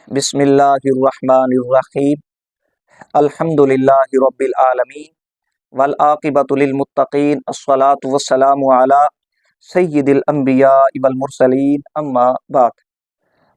بسم اللہ الرحمن الرحیم الحمدللہ رب العالمین والعاقبۃ للمتقین الصلاۃ والسلام علی سید الانبیاء والمرسلین اما بعد۔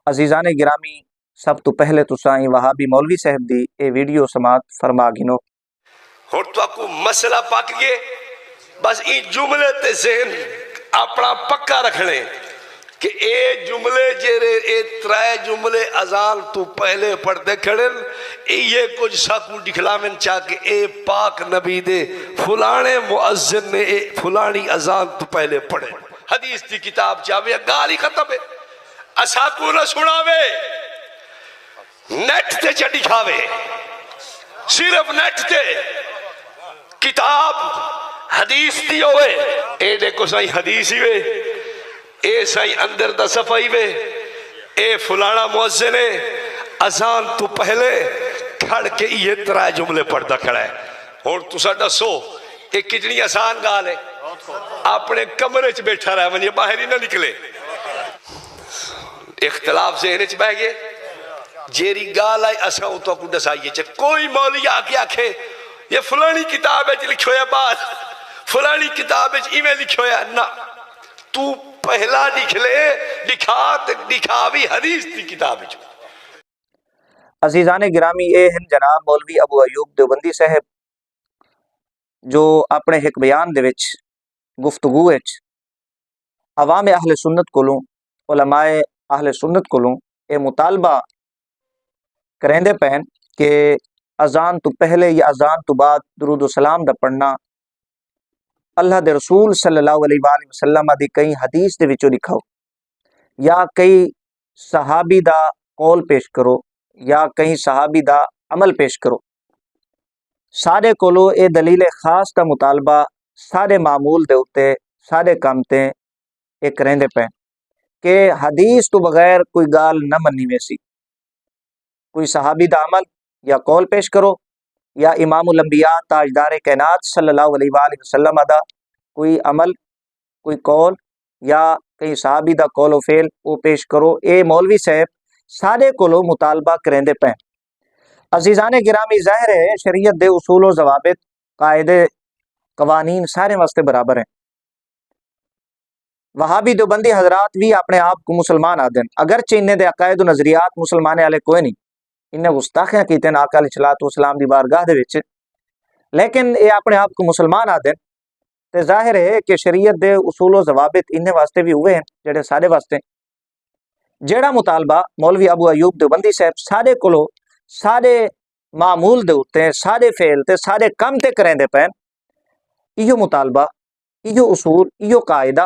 عزیزان گرامی، سب تو پہلے تو سائیں وہابی مولوی صاحب دی اے ویڈیو سماعت فرما گنو۔ ہن تو کو مسئلہ پک گئے، بس ای جملے تے ذہن اپنا پکا رکھنے کہ اے جملے جیرے اے ترائے جملے اذان تو پہلے پڑھتے کھڑن یہ کچھ ساکو دکھلاویں چاہ کہ اے پاک نبی دے فلانے مؤذن نے اے فلانی اذان تو پہلے پڑھے۔ حدیث دی کتاب چاہوے گالی ختم ہے، اساکو نہ سناوے، نیٹ تے چا دکھاوے، صرف نیٹ تے کتاب حدیث دی ہوئے اے دیکھو سائیں حدیث ہی وے، اے سائیں اندر دا صفحی وے، اے فلانا مؤذن ہے اذان تو پہلے کھڑ کے یہ طرح جملے پڑھتا کھڑا ہے۔ اور تو ساڑھا سو ایک کتنی آسان گال ہے، اپنے کمرے چ بیٹھا رہا ہے ونی باہر ہی نہ نکلے۔ اختلاف ذہنے چ بہ گئے، جیری گال آئی اساں تو کو دسائیے چ کوئی مولی آکے آکھے یہ فلانی کتاب ہے لکھو ہے بات، فلانی کتاب ہے ایمیں لکھو ہے نہ، تو پہلا لکھ لے، دکھاوی حدیث دی کتاب ہے۔ عزیزان گرامی، اے ہیں جناب مولوی ابو ایوب دیوبندی صاحب جو اپنے ایک بیان دے وچ گفتگو وچ عوام اہل سنت کولوں علماء اہل سنت کولوں اے مطالبہ کریندے پین کہ اذان تو پہلے یا اذان تو بعد درود و سلام دا پڑھنا اللہ دے رسول صلی اللہ علیہ وآلہ وسلم دی کئی حدیث دے وچوں لکھاؤ، یا کئی صحابی دا قول پیش کرو، یا کہیں صحابی دا عمل پیش کرو۔ سارے کولو اے دلیل خاص دا مطالبہ سارے معمول دے اتے سارے کامتے ایک رہندے پہ کہ حدیث تو بغیر کوئی گال نہ منی ویسی، کوئی صحابی دا عمل یا قول پیش کرو، یا امام الانبیاء تاجدار کائنات صلی اللہ علیہ وآلہ وسلم دا کوئی عمل کوئی قول یا کہیں صحابی دا قول و فعل وہ پیش کرو۔ اے مولوی صاحب سارے کولو مطالبہ کرندے پہ۔ عزیزان گرامی، ظاہر ہے شریعت دے اصول و ضوابط قاعدے قوانین سارے واسطے برابر ہیں۔ وہابی دیوبندی حضرات بھی اپنے آپ کو مسلمان آدن، اگرچہ انہیں دے عقائد و نظریات مسلمانے والے کوئی نہیں، انہیں گستاخیاں کیتے ہیں آقا علیہ السلام دی بارگاہ دے وچ، لیکن یہ اپنے آپ کو مسلمان آدن تے ظاہر ہے کہ شریعت دے اصول و ضوابط انہیں واسطے بھی ہوئے ہیں جڑے سارے واسطے۔ جیڑا مطالبہ مولوی ابو ایوب دیوبندی صاحب سارے کولو سارے معمول دے اتے سارے فعل تے سارے کم تے کریں دے پین، ایو مطالبہ، ایو اصول، ایو قاعدہ،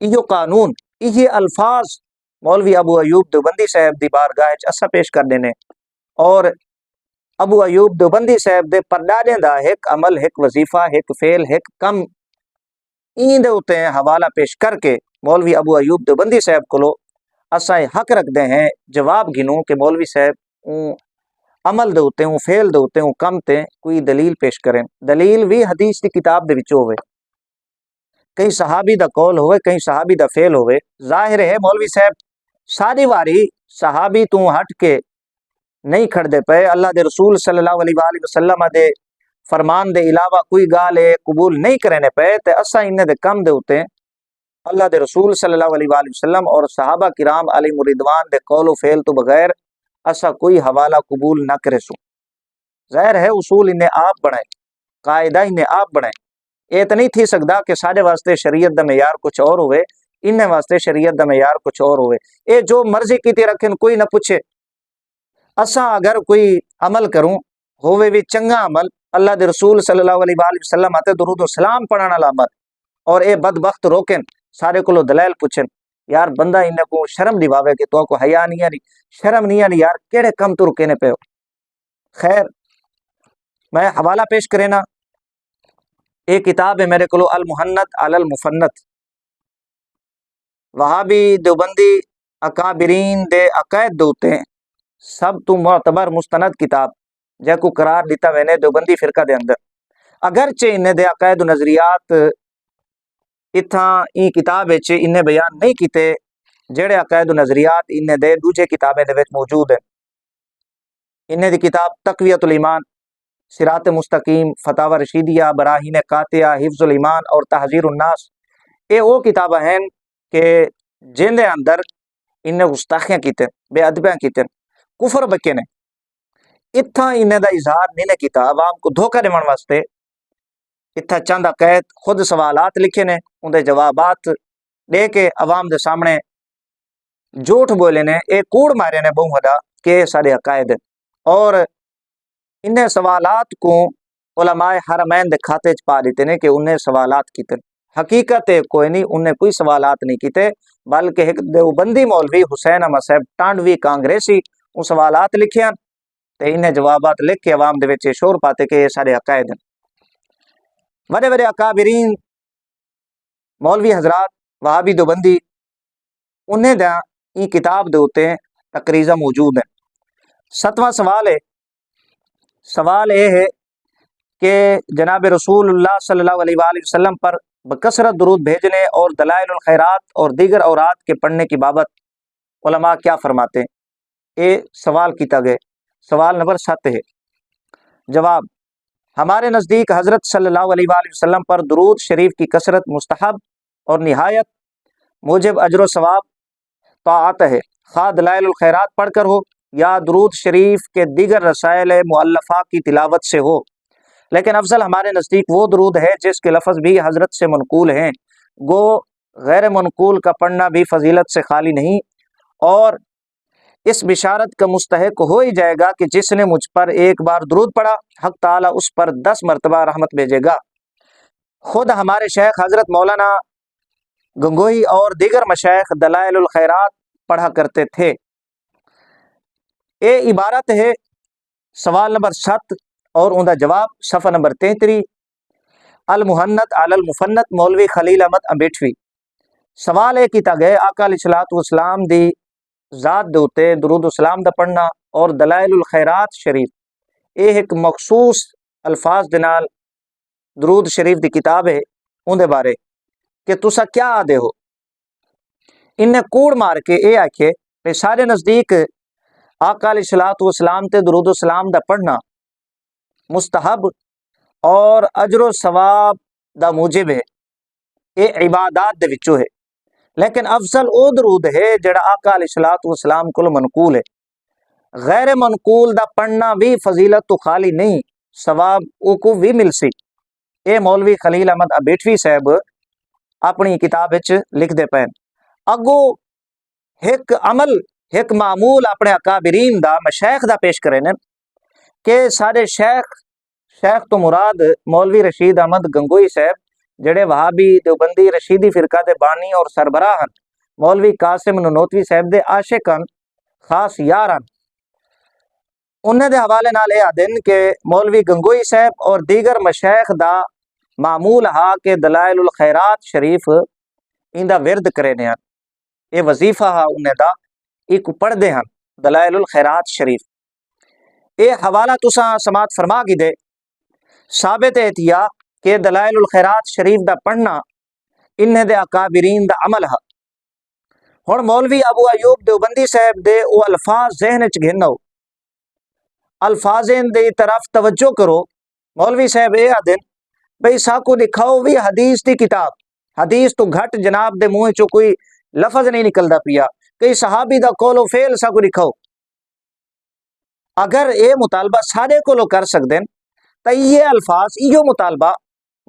ایو قانون، ایو الفاظ مولوی ابو ایوب دیوبندی صاحب دی بارگاہ وچ اسا پیش کر دینے، اور ابو ایوب دیوبندی صاحب دے پردادیں دا ایک عمل، ایک وظیفہ، ایک فعل، ایک کم این دے اتے حوالہ پیش کر کے مولوی ابو ایوب دیوبندی صاحب کولو اساں حق رکھ دے ہیں جواب گنوں کہ مولوی صاحب اون عمل دے اتے اون فعل دے اتے اون کم تے کوئی دلیل پیش کریں۔ دلیل بھی حدیث دی کتاب دے وچوں ہوئے، کہیں صحابی دا قول ہوئے، کہیں صحابی دا فعل ہوئے۔ ظاہر ہے مولوی صاحب ساری واری صحابی تو ہٹ کے نہیں کھڑ دے پے، اللہ دے رسول صلی اللہ علیہ وآلہ وسلم دے فرمان دے علاوہ کوئی گال قبول نہیں کرنے پے، تے اساں انہیں دے کم دے اتے اللہ دے رسول صلی اللہ علیہ وآلہ وسلم اور صحابہ کرام علیہ رضوان دے قول و فعل تو بغیر اسا کوئی حوالہ قبول نہ کرے سو۔ ظاہر ہے اصول انہیں آپ بنائے، قاعدہ انہیں آپ بنائے، یہ تو نہیں تھی سکتا کہ سارے واسطے شریعت دا معیار کچھ اور ہوئے، انہیں واسطے شریعت دا معیار کچھ اور ہوئے۔ یہ جو مرضی کیتے رکھیں کوئی نہ پوچھے، اسا اگر کوئی عمل کروں ہوئے بھی چنگا عمل، اللہ دے رسول صلی اللہ علیہ وآلہ وسلم آتے درود و سلام پڑھانا عمل، اور اے بدبخت روکیں سارے کو دلائل پوچھیں، یار بندہ انہیں کو شرم دیواوے کہ تو کو حیا نہیں آنی، شرم نہیں آنی، یار کیڑے کم تو رکینے پہ ہو۔ خیر میں حوالہ پیش کرینا، ایک کتاب ہے میرے کو المحنت علی المفنت، وہابی دیوبندی اکابرین دے عقائد دوتے سب تو معتبر مستند کتاب جے کو قرار دیتا وینے دیوبندی فرقہ دے اندر، اگرچہ انہیں دے عقائد و نظریات اتھاں این کتاب انہیں بیان نہیں کیتے، جڑے عقائد و نظریات انہیں دے دوجے کتابیں دے وچ موجود ہیں۔ انہیں دی کتاب تقویت الایمان، صراط مستقیم، فتاوی رشیدیہ، براہین قاطعہ، حفظ الایمان اور تحذیر الناس، یہ وہ کتابیں ہیں کہ جن دے اندر انہیں گستاخیاں کیتے، بے ادبیاں کیتے، کفر بکے نے۔ اتھا انہیں دا اظہار نہیں کیتا عوام کو دھوکہ دیون واسطے، اتھا چند عقائد خود سوالات لکھے نے، ان دے جوابات دے کے عوام دے سامنے جھوٹ بولے نے، ایک کوڑ مارے نے بہت زیادہ کہ سارے عقائد، اور انہیں سوالات کو علماء حرمین دے کھاتے چ پا دیتے نے کہ انہیں سوالات کیتے۔ حقیقت کوئی نہیں، انہیں کوئی سوالات نہیں کیتے، بلکہ ایک دیوبندی مولوی حسین احمد صاحب ٹانڈوی کانگریسی ان سوالات لکھے، تے انہیں جوابات لکھ کے عوام دے وچ شور پاتے کہ یہ سارے عقائد ہیں۔ بڑے بڑے اکابرین مولوی حضرات وہابی دیوبندی انہیں دا یہ کتاب دے ہوتے ہیں تقریضہ موجود ہیں۔ 7واں سوال یہ ہے کہ جناب رسول اللہ صلی اللہ علیہ وآلہ وسلم پر بکثرت درود بھیجنے اور دلائل الخیرات اور دیگر اورات کے پڑھنے کی بابت علماء کیا فرماتے ہیں؟ یہ سوال کیتا گئے۔ سوال نمبر 7 ہے۔ جواب: ہمارے نزدیک حضرت صلی اللہ علیہ وآلہ وسلم پر درود شریف کی کثرت مستحب اور نہایت موجب اجر و ثواب طاعت ہے، خواہ دلائل الخیرات پڑھ کر ہو یا درود شریف کے دیگر رسائل مؤلفہ کی تلاوت سے ہو، لیکن افضل ہمارے نزدیک وہ درود ہے جس کے لفظ بھی حضرت سے منقول ہیں، گو غیر منقول کا پڑھنا بھی فضیلت سے خالی نہیں، اور اس بشارت کا مستحق ہو ہی جائے گا کہ جس نے مجھ پر ایک بار درود پڑھا حق تعالیٰ اس پر 10 مرتبہ رحمت بھیجے گا۔ خود ہمارے شیخ حضرت مولانا گنگوہی اور دیگر مشائخ دلائل الخیرات پڑھا کرتے تھے۔ یہ عبارت ہے سوال نمبر 7 اور ان کا جواب صفحہ نمبر 33، المحنت علی المفنت مولوی خلیل احمد امبیٹوی۔ سوال یہ کیتا گئے آقا علیہ الصلوۃ والسلام دی ذات دے اوتے درود و سلام دا پڑھنا اور دلائل الخیرات شریف، یہ ایک مخصوص الفاظ دے نال درود شریف دی کتاب ہے، ان دے بارے کہ تسا کیا آدھے ہو؟ انہیں کوڑ مار کے یہ آکھے کہ سارے نزدیک آقا علیہ الصلوۃ والسلام تے درود و سلام دا پڑھنا مستحب اور اجر و ثواب دا موجب ہے، یہ عبادات دے وچوں ہے، لیکن افضل او درود ہے جڑا آقا علیہ الصلوۃ والسلام کو منقول ہے۔ غیر منقول دا پڑھنا بھی فضیلت تو خالی نہیں، ثواب او کو بھی مل سی۔ اے مولوی خلیل احمد امبیٹوی صاحب اپنی کتاب وچ لکھ دے پین۔ اگو ایک عمل ایک معمول اپنے اکابرین دا مشائخ دا پیش کرے نے کہ سارے شیخ تو مراد مولوی رشید احمد گنگوئی صاحب جڑے وہابی دیوبندی رشیدی فرقہ دے بانی اور سربراہ ہیں، مولوی قاسم ننوتوی صاحب دے عاشق ہیں، خاص یار ہیں۔ انہیں دے حوالے نال یہ آدن کہ مولوی گنگوئی صاحب اور دیگر مشائخ دا معمول ہا کہ دلائل الخیرات شریف ان دا ورد کرے نے ہیں، یہ وظیفہ ہا انہیں دا ایک پڑھ دے ہیں دلائل الخیرات شریف۔ یہ حوالہ تساں سماعت فرما کی دے ثابت احتیا کہ دلائل الخیرات شریف دا پڑھنا انہیں دے اکابرین دا عمل ہے۔ ہن مولوی ابو ایوب دیوبندی صاحب دے او الفاظ ذہن وچ گھنو، الفاظیں دی طرف توجہ کرو۔ مولوی صاحب اے آدن بھئی ساکو دکھاؤ بھی حدیث دی کتاب، حدیث تو گھٹ جناب دے منہ چو کوئی لفظ نہیں نکلدا پیا، کئی صحابی دا قول و فعل ساکو دکھاؤ۔ اگر اے مطالبہ سارے کولو کر سکدن تو یہ الفاظ ایو مطالبہ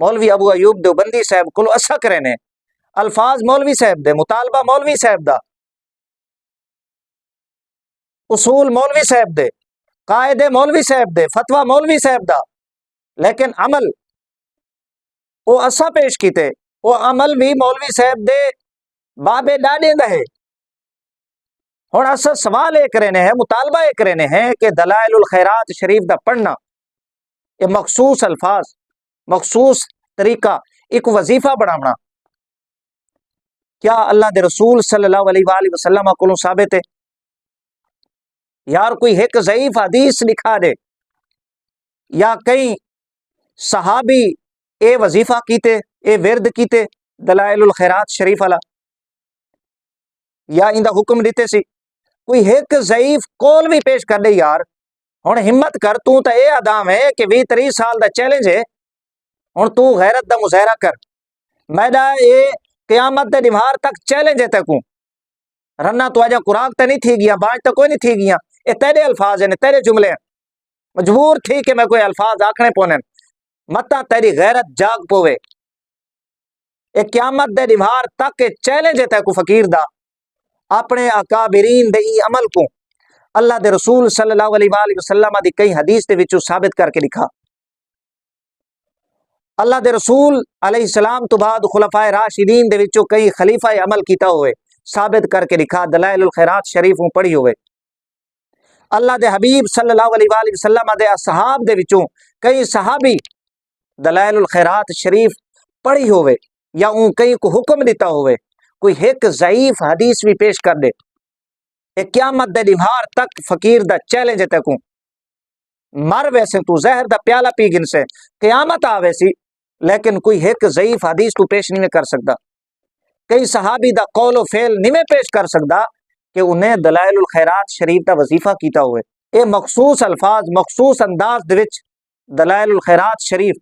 مولوی ابو ایوب دیوبندی صاحب کولو اسا کرے نے، الفاظ مولوی صاحب دے، مطالبہ مولوی صاحب دا، اصول مولوی صاحب دے، قاعدے مولوی صاحب دے، فتویٰ مولوی صاحب دا، لیکن عمل وہ اسا پیش کیتے، وہ عمل بھی مولوی صاحب دے بابے ڈاڈے دا ہے۔ ہن اسا سوال یہ کرنے ہیں، مطالبہ یہ کرنے ہیں کہ دلائل الخیرات شریف دا پڑھنا یہ مخصوص الفاظ، مخصوص طریقہ، ایک وظیفہ بڑھانا کیا اللہ دے رسول صلی اللہ علیہ وآلہ وسلم کو ثابت ہے؟ یار کوئی ایک ضعیف حدیث لکھا دے یا کئی صحابی اے وظیفہ کیتے، اے ورد کیتے دلائل الخیرات شریف والا، یا اندا حکم دیتے سی؟ کوئی ایک ضعیف قول بھی پیش کر دے یار، ہن ہمت کر، تو تے اے ادام ہے کہ 20-23 سال دا چیلنج ہے، ہن تو غیرت دا مظاہرہ کر، میڈا اے قیامت دے دیوار تک چیلنج ہے تے کو رنا تو آجا قرآن تے نہیں تھی گیا، بانج تے کوئی نہیں تھی گیا، اے تیرے الفاظ ہیں، تیرے جملے ہیں، مجبور تھی کہ میں کوئی الفاظ آکھنے پونے متا تیری غیرت جاگ پوے، اے قیامت دے دیوار تک چیلنج ہے تے کو فقیر دا اپنے اکابرین دے ای عمل کو اللہ دے رسول صلی اللہ علیہ وآلہ وسلم دی کئی حدیث دے وچوں ثابت کر کے لکھا۔ اللہ دے رسول علیہ السلام تو بعد خلفائے راشدین دے وچوں کئی خلیفہ عمل کیتا ہوئے ثابت کر کے لکھا، دلائل الخیرات شریف پڑھی ہوئے۔ اللہ دے حبیب صلی اللہ علیہ وآلہ وسلم دے اصحاب دے وچوں کئی صحابی دلائل الخیرات شریف پڑھی ہوئے یا اون کئی کو حکم دیتا ہوئے، کوئی ایک ضعیف حدیث بھی پیش کر دے، اے قیامت دے دیوار تک فقیر دا چیلنج تے کو مر ویسے تو زہر دا پیالہ پی گن سے قیامت آوے سی، لیکن کوئی ایک ضعیف حدیث تو پیش نہیں کر سکتا، کئی صحابی دا قول و فعل نہیں پیش کر سکتا کہ انہیں دلائل الخیرات شریف دا وظیفہ کیتا ہوئے، اے مخصوص الفاظ مخصوص انداز دے وچ دلائل الخیرات شریف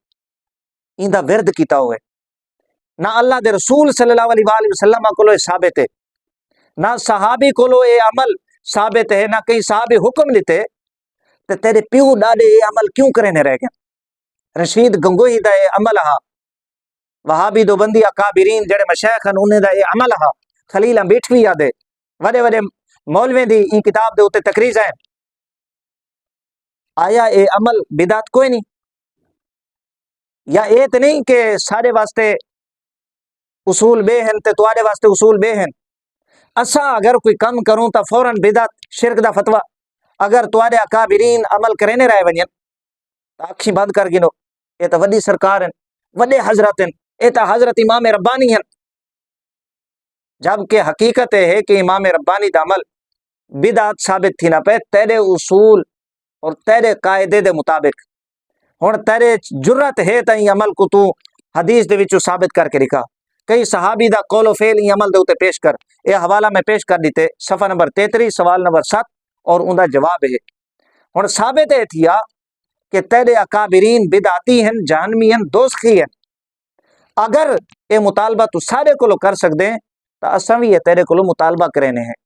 این دا ورد کیتا ہوئے، نہ اللہ دے رسول صلی اللہ علیہ وآلہ وسلم کو ثابت ہے، نہ صحابی کو اے عمل ثابت ہے، نہ کئی صحابی حکم دیتے، تے تیرے پیو ڈاڈے اے عمل کیوں کرنے رہ گئے؟ رشید گنگوہی دا اے عمل ہا، وہابی دو بندی اکابرین جڑے مشایخ ہیں انہیں دا اے عمل ہا، خلیل بیٹھوی یادے وڈے وڈے مولوی دی این کتاب دے اوتے تقریر ہیں، آیا اے عمل بدعت کوئی نہیں؟ یا اے تے نہیں کہ سارے واسطے اصول بے ہیں تے تواڈے واسطے اصول بے ہیں، اسا اگر کوئی کم کروں تا فوراً بدعت شرک دا فتویٰ، اگر تواڈے اکابرین عمل کرنے رہے ونجن تا اکھی بند کر گنو، اے تا وڈی سرکار ہیں، وڈے حضرت ہیں، اے تا حضرت امام ربانی ہیں، جبکہ حقیقت ہے کہ امام ربانی دا عمل بدعت ثابت تھی نہ پہ تیرے اصول اور تیرے قاعدے دے مطابق، ہن تیرے جرت ہے تا این عمل کو تو حدیث دے وچوں ثابت کر کے لکھا، کئی صحابی دا قول و فعل این عمل دے اوتے پیش کر، اے حوالہ میں پیش کر دیتے صفحہ نمبر 33 سوال نمبر 7 اور اوندا جواب ہے۔ ہن ثابت ہے تھیا کہ تیرے اکابرین بدعتی ہیں، جہنمی ہیں، دوزخی ہیں، اگر اے مطالبہ تو سارے کولو کر سکدے تا اساں وی تیرے کولو مطالبہ کرنے ہیں،